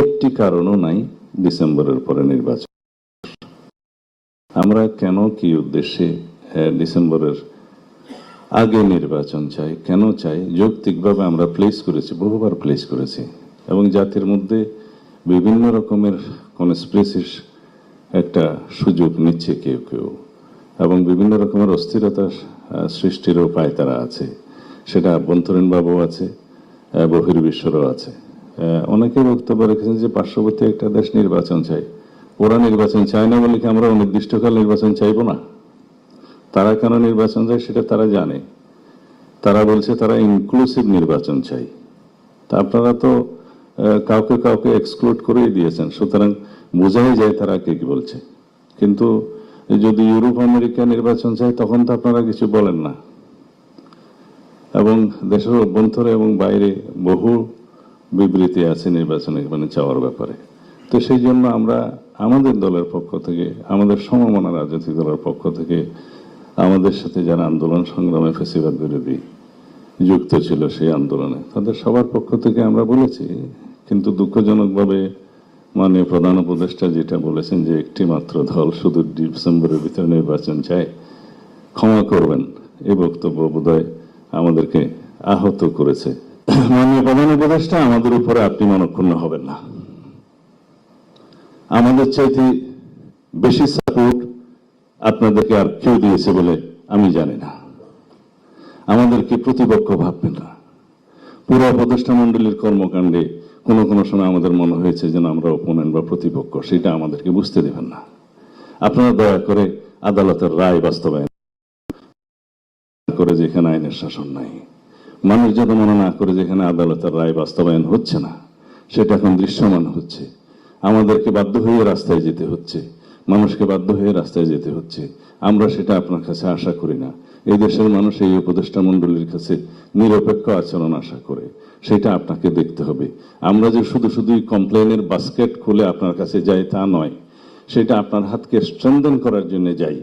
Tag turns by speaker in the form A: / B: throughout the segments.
A: একটি কারণও নাই ডিসেম্বরের পরে নির্বাচন। আমরা কেন কি উদ্দেশ্যে ডিসেম্বরের আগে নির্বাচন চাই, কেন চাই, যৌক্তিকভাবে আমরা প্লেস করেছি, বহুবার প্লেস করেছি, এবং জাতির মধ্যে বিভিন্ন রকমের কনস্পিরেসির একটা সুযোগ নিচ্ছে কেউ কেউ, এবং বিভিন্ন রকমের অস্থিরতা সৃষ্টির উপায় তারা আছে। সেটা আভ্যন্তরীণভাবেও আছে, বহির্বিশ্বেরও আছে। অনেকে বক্তব্য রেখেছেন যে পার্শ্ববর্তী একটা দেশ নির্বাচন চাই। ওরা নির্বাচন চায় না বলে কি আমরা অনির্দিষ্টকাল নির্বাচন চাইবো না? তারা কেন নির্বাচন চায় সেটা তারা জানে। তারা বলছে তারা ইনক্লুসিভ নির্বাচন চাই। তা আপনারা তো কাউকে কাউকে এক্সক্লুড করেই দিয়েছেন, সুতরাং বোঝাই যায় তারা কে কি বলছে। কিন্তু যদি ইউরোপ আমেরিকা নির্বাচন চায় তখন তো আপনারা কিছু বলেন না, এবং দেশের অভ্যন্তরে এবং বাইরে বহু বিবৃতি আছে নির্বাচনে চাওয়ার ব্যাপারে। তো সেই জন্য আমরা আমাদের দলের পক্ষ থেকে, আমাদের সমমনা রাজনৈতিক দলের পক্ষ থেকে, আমাদের সাথে যারা আন্দোলন সংগ্রামে ফ্যাসিবাদ বিরোধী যুক্ত ছিল সেই আন্দোলনে, তাদের সবার পক্ষ থেকে আমরা বলেছি। কিন্তু দুঃখজনকভাবে মাননীয় প্রধান উপদেষ্টা যেটা বলেছেন যে একটি মাত্র দল শুধু ডিসেম্বরের ভিতরে নির্বাচন চায়, ক্ষমা করবেন, এই বক্তব্য বোধহয় আমাদেরকে আহত করেছে। মাননীয় প্রধান উপদেষ্টা, আমাদের উপরে আপনি মনক্ষুণ্ণ হবেন না। আমাদের চাইতে বেশি সাপোর্ট আপনাদেরকে আর কেউ দিয়েছে বলে আমি জানি না। আমাদেরকে প্রতিপক্ষ ভাববেন না। পুরো উপদেষ্টা মন্ডলীর কর্মকাণ্ডে কোনো কোনো সময় আমাদের মনে হয়েছে যেন আমরা অপোনেন্ট বা প্রতিপক্ষ, সেটা আমাদেরকে বুঝতে দেবেন না। আপনারা দয়া করে আদালতের রায় বাস্তবায়ন করে, যেখানে আইনের শাসন নাই, মানুষ যত মনে না করে যেখানে আদালতের রায় বাস্তবায়ন হচ্ছে না, সেটা এখন দৃশ্যমান হচ্ছে। আমাদেরকে বাধ্য হয়ে রাস্তায় যেতে হচ্ছে, মানুষকে বাধ্য হয়ে রাস্তায় যেতে হচ্ছে। আমরা সেটা আপনার কাছে আশা করি না। এই দেশের মানুষ এই উপদেষ্টা মন্ডলীর কাছে নিরপেক্ষ আচরণ আশা করে, সেটা আপনাকে দেখতে হবে। আমরা যে শুধুই কমপ্লেনের বাস্কেট খুলে আপনার কাছে যাই তা নয়, সেটা আপনার হাতকে স্ট্রেংথেন করার জন্য যাই।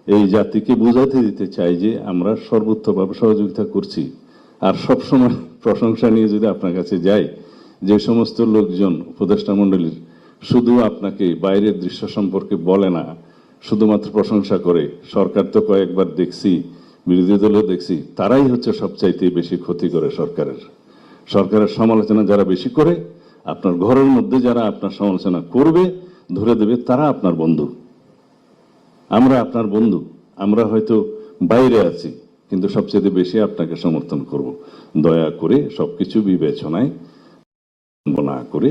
A: এই জাতিকে বোঝাতে দিতে চাই যে আমরা সর্বোচ্চভাবে সহযোগিতা করছি। আর সবসময় প্রশংসা নিয়ে যদি আপনার কাছে যাই, যে সমস্ত লোকজন উপদেষ্টা মন্ডলীর শুধু আপনাকে বাইরের দৃশ্য সম্পর্কে বলে না, শুধুমাত্র প্রশংসা করে, সরকার তো কয়েকবার দেখছি, বিরোধী দলও দেখছি, তারাই হচ্ছে সবচাইতে বেশি ক্ষতি করে সরকারের সমালোচনা যারা বেশি করে, আপনার ঘরের মধ্যে যারা আপনার সমালোচনা করবে, ধরে দেবে, তারা আপনার বন্ধু। আমরা আপনার বন্ধু। আমরা হয়তো বাইরে আছি, কিন্তু সবচেয়ে বেশি আপনাকে সমর্থন করব। দয়া করে সবকিছু বিবেচনায় না করে